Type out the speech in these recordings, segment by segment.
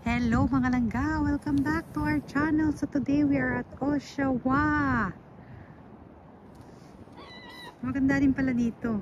Hello mga langga! Welcome back to our channel. So today we are at Oshawa. Maganda din pala dito.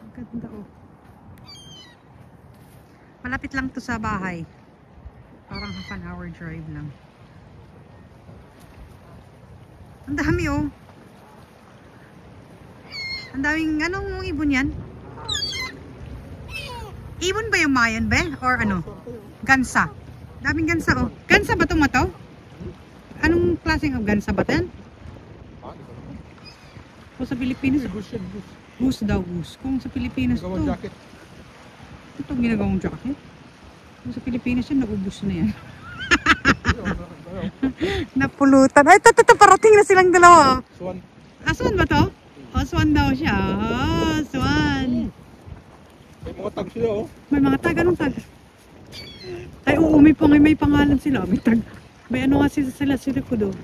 Maganda oh. Malapit lang to sa bahay. Parang half an hour drive lang. Ang dami oh. Ang daming anong ibon yan? Ibon ba yung mayan be? Or ano? Gansa. Daming gansa oh. Gansa ba itong mataw? Anong klaseng gansa ba yan? O sa Pilipinas? Goose yan, goose. Goose daw, goose. Kung sa Pilipinas to. Jacket. Ito ginagawang jacket. Kung sa Pilipinas yan, naubos na yan. Napulutan. Ay, ito, parating na silang dalawa. Swan. Ah, swan ba to? Oh, swan daw siya. Oh, swan. May mga tag sila oh. May mga tag. Anong tag? Ay, oo, may pangalan sila. May tag. May ano nga sila ko do.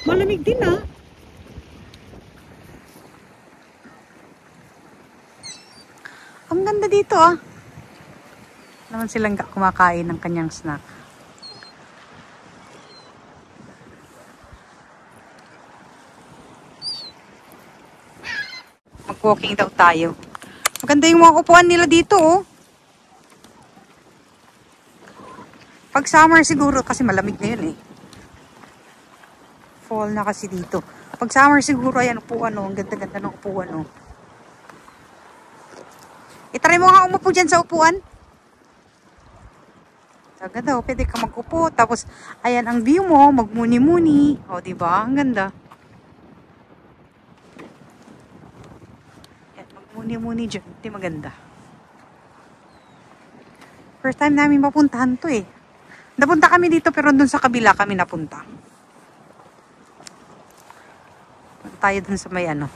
Malamig din ah. Ang ganda dito ah. Naman silang kumakain ng kanyang snack. Mag-walking daw tayo. Maganda yung mga upuan nila dito oh. Pag summer siguro kasi malamig na yun eh. Fall na kasi dito. Pag summer siguro ayan upuan oh. Ang ganda-ganda ng upuan oh. Itry mo nga umupo dyan sa upuan. Saga daw, pwede ka mag-upo. Tapos, ayan ang view mo, magmuni-muni. O, diba? Ang ganda. Ayan, magmuni-muni dyan. Di maganda. First time namin mapuntahan to eh. Napunta kami dito, pero dun sa kabila kami napunta. Punta tayo dun sa may ano.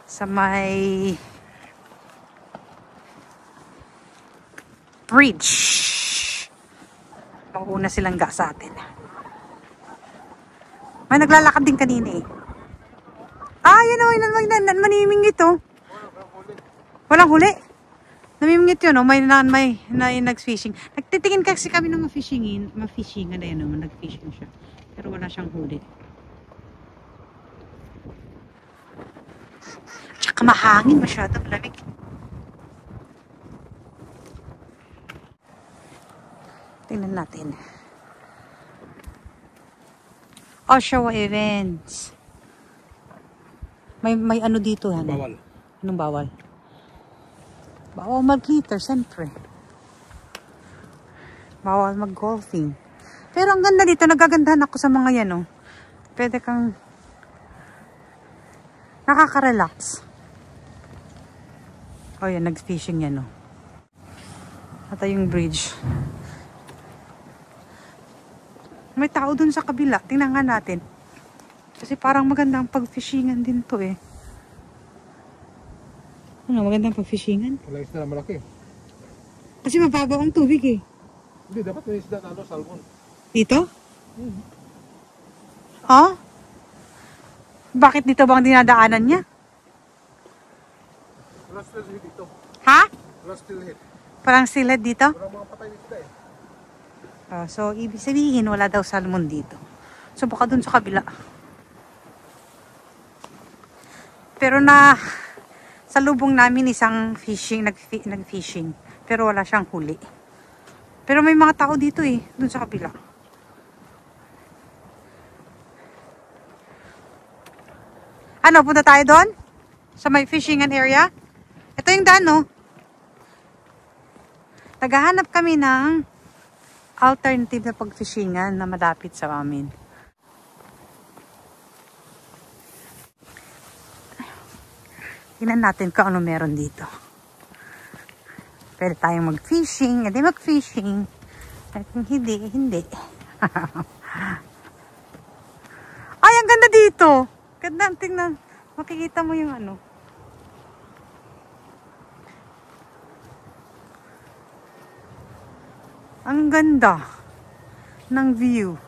Sa may bridge. Mauna silang ga sa atin. May naglalakad din kanina eh. Ah, yun o. Manimingit oh. Walang huli. Namimingit yun oh. May nag-fishing. Nagtitingin kasi kami ng ma-fishingan na yun oh. Nag-fishing siya. Pero wala siyang huli. Tsaka mahangin masyado. Malamig. Tingnan natin. Oshawa events. May ano dito ano? Bawal. Anong bawal? Bawal mag-glitter, siyempre. Bawal mag-golfing. Pero ang ganda dito, nagagandahan ako sa mga yan, oh. Pwede kang nakaka-relax. Oh, yan, nag-fishing yan, oh. Ito yung bridge. May tao dun sa kabila. Tingnan nga natin. Kasi parang magandang pag-fishingan din to eh. Ano, magandang pag-fishingan? Wala isda na malaki. Kasi mababaw ang tubig eh. Hindi, dapat may isda na salmon. Dito? Ha? Bakit dito bang dinadaanan niya? Wala still hit dito. Ha? Wala still hit. Parang steelhead dito? Wala mga patay na isda eh. So, ibig sabihin, wala daw salmon dito. So, baka dun sa kabila. Pero sa lubong namin isang fishing, nag-fishing. Pero wala siyang huli. Pero may mga tao dito eh, dun sa kabila. Ano, punta tayo doon? Sa may fishingan area? Ito yung daan, no? Naghahanap kami ng alternative na pag-fishingan na malapit sa amin. Tingnan natin kung ano meron dito. Pwede tayong mag-fishing. Hindi mag-fishing. At kung hindi. Ay, ang ganda dito. Ganda, tingnan. Makikita mo yung ano. Ang ganda ng view.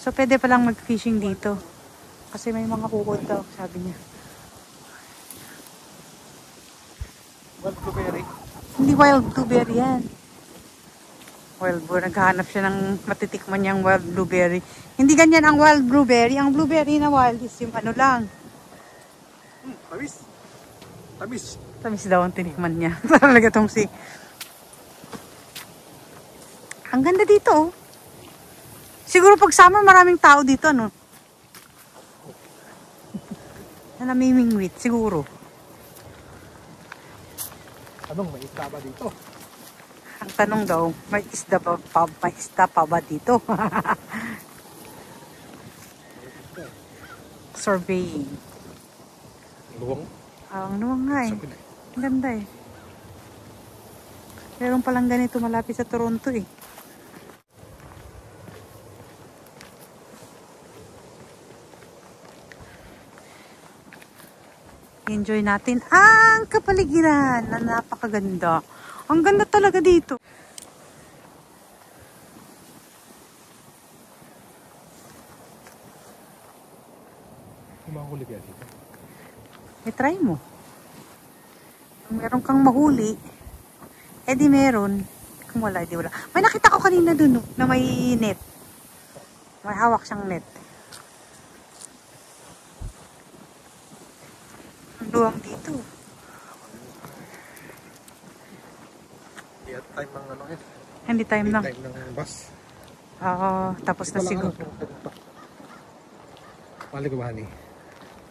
So, pwede palang mag-fishing dito. Kasi may mga ukod daw, sabi niya. Wild blueberry. Hindi wild blueberry yan. Wild blueberry. Naghahanap siya ng matitikman niyang wild blueberry. Hindi ganyan ang wild blueberry. Ang blueberry na wild is yung ano lang. Tamis. Tamis. Tamis daw ang tinikman niya. Talaga tong si... Ang ganda dito oh. Siguro pag summer maraming tao dito ano. Na namimingwit siguro. Anong may isda ba dito? Ang tanong daw, may isda pa ba dito? Surveying. Luwang. Ang nuwang nga eh. Sabi na. Ang ganda eh. Meron palang ganito malapit sa Toronto eh. Enjoy natin ang kapaligiran na napakaganda. Ang ganda talaga dito. Kumahuli kaya dito. Try mo. Kung meron kang mahuli, di meron. Kung wala, di wala. May nakita ko kanina dun, no, na may net. May hawak siyang net. Ang luwang dito. Hindi at time ng ano eh. Hindi time Hindi na. time ng bus. Tapos na siguro. Mali ko ba, honey?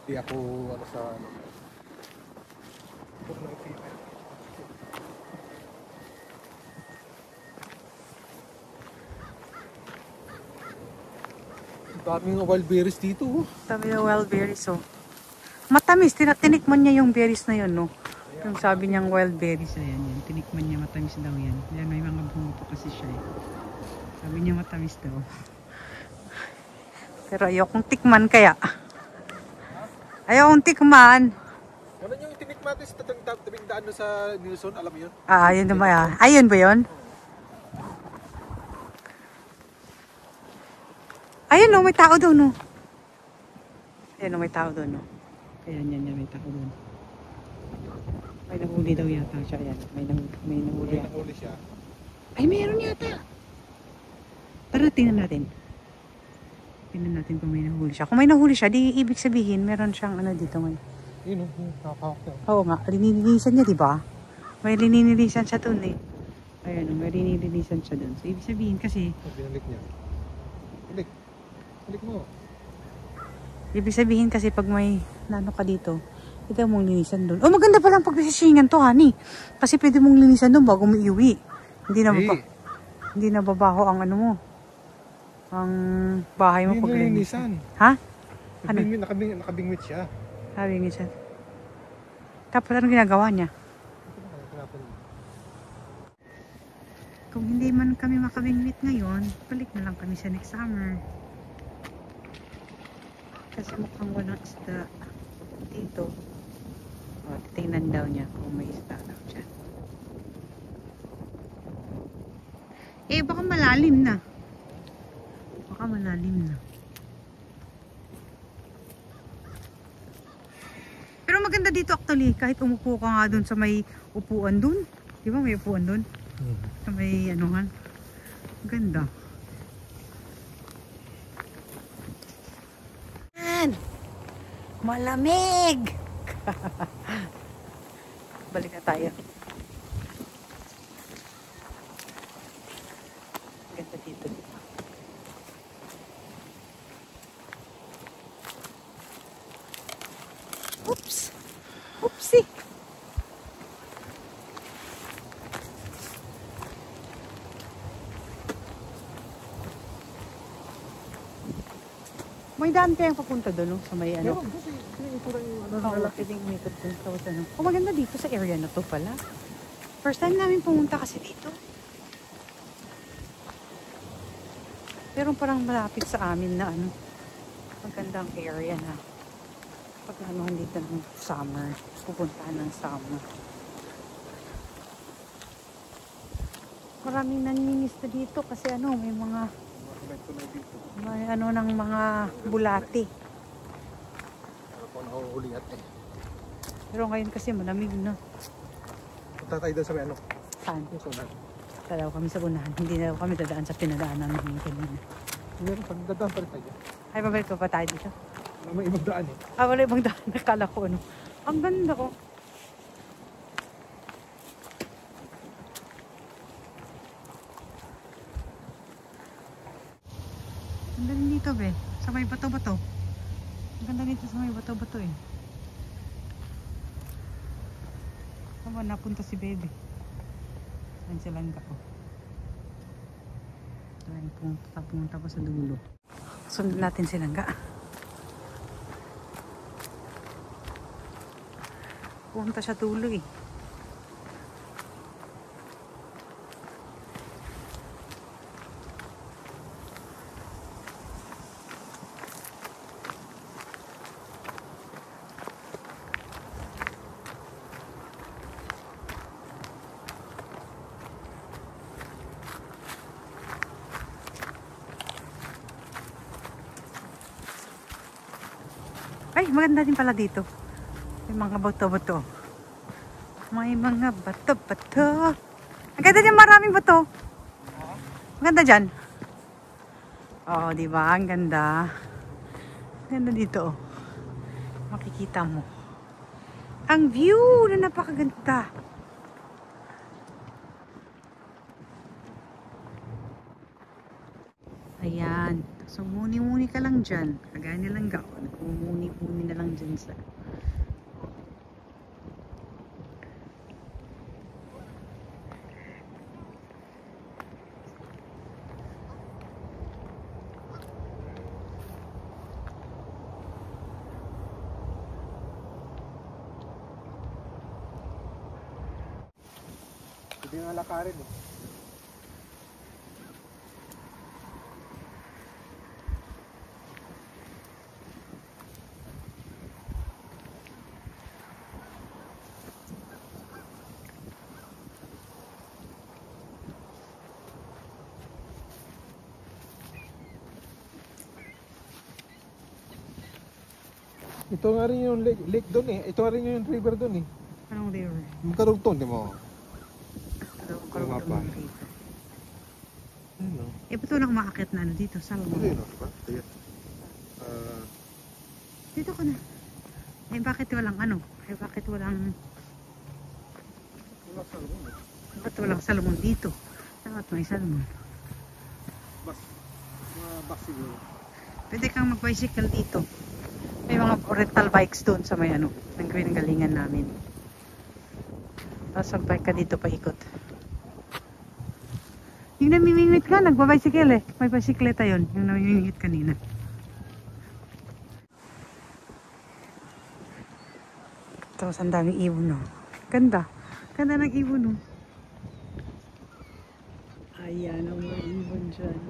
Hindi ako ano sa ano. Daming wild berries dito. Oh. Sabi na wild berries, oh. Matamis. Tinikman niya yung berries na yun, no? Yung sabi niyang wild berries, ayan yan. Tinikman niya, matamis daw yan. Yan, may mga bunga pa kasi siya, eh. Sabi niya matamis daw. Pero ayokong tikman kaya. Ayokong tikman. Ano yung tinikmatis tabing daan doon sa Nilsson? Alam mo yun? Ayun naman, ayun ba yun? Ayun, no, may tao doon, no? Ayun, no, may tao doon, no? Ayan, may tao doon. May nahuli daw yata siya, ayan. May nahuli yata. Nahuli siya. Ay, meron yata. Tara, tingnan natin. Tingnan natin kung may nahuli siya. Kung may nahuli siya, di ibig sabihin, meron siyang ano dito ngayon. Yun, nakakawak na. Oo nga, linilinisan niya, di ba? May linilinisan siya doon, eh. Ayan, may linilinisan siya doon. So, ibig sabihin kasi, Binalik niya. Balik mo. ibig sabihin kasi pag may nano ka dito, ito mong linisan doon. Oh, maganda palang pagsishingan to, honey. Kasi pwede mong linisan doon bago mo iuwi. Hindi na babaho ang ano mo. Ang bahay mo pag linisan. Ha? Ano? Nakabingwit siya. Sabi niya siya. Tapos ano ginagawa niya? Kung hindi man kami makabingwit ngayon, balik na lang kami sa next summer. Kasi mukhang walang isda dito. O, titingnan daw niya kung may isda daw dyan. Eh, baka malalim na. Baka malalim na. Pero maganda dito actually, kahit umupo ka nga dun sa may upuan dun. Di ba may upuan dun? Sa may anuhan. Ganda. Yan! Malamig! Balik na tayo. Ganda dito. Oops! Oopsie! May daan kayang papunta doon, no? Sa may ano? Oo, pwedeng umikot doon. Tapos ano? Oh, maganda dito sa area na to pala. First time namin pumunta kasi dito. Pero parang malapit sa amin na ano. Magandang area na. Pag ano dito ng summer. Pupuntahan ng summer. Maraming naninista dito kasi ano, may mga ano ng mga bulati. Ako nahuhuli at eh. Pero ngayon kasi malamig na. punta tayo doon sa may ano. Saan? Susunan. Dalaw kami sa unahan. Hindi na kami dadaan sa pinadaanan namin kanina. Meron pag dadaan pa rin tayo. Ay, babalik pa tayo dito. May ibang daan eh. Ah, wala ibang daan. Nakala ko ano. Ang ganda ko. Ang ganda dito, be. Sa may bato-bato. Ang ganda dito sa may bato-bato eh. Saan ba napunta si baby? Saan silang ka po? Ito ay pumunta pa sa dulo. Sundan natin silang ka. Pumunta siya dulo eh. Ay, maganda din pala dito. May mga bato-bato. May mga bato-bato. Ang ganda dyan, maraming bato. Ang ganda dyan. Oo, di ba? Ang ganda. Ang ganda dito. Makikita mo. Ang view na napakaganda. Ayan. So, muni-muni ka lang dyan. Kagaya nilang gaon. Muni-muni na lang dyan sa... Hindi nga lakarin eh. Ito nga rin yung lake doon eh. Ito nga rin yung river doon eh. Anong river? Yung karugtong, di mo? Yung mapa. Ano? Eh, ba't walang umakakit na ano dito? Saan mo? Hindi, no? Diba? Ayan. Dito ko na. Eh, bakit walang ano? Eh, bakit walang... Wala sa loob eh. Ba't walang salmon dito? Dapat may salmon. Bus. Mga bus siguro. Pwede kang mag-bicycle dito. May mga rental bikes doon sa may ano, ng galingan namin. Tapos mag-bike ka dito paikot. Yung namimingwit ka, nagbabicycle eh. May bisikleta yun, yung namimingwit kanina. Tapos ang daming ibon no. Ganda. Ganda ng ibon no. Ayan ang mga ibon dyan.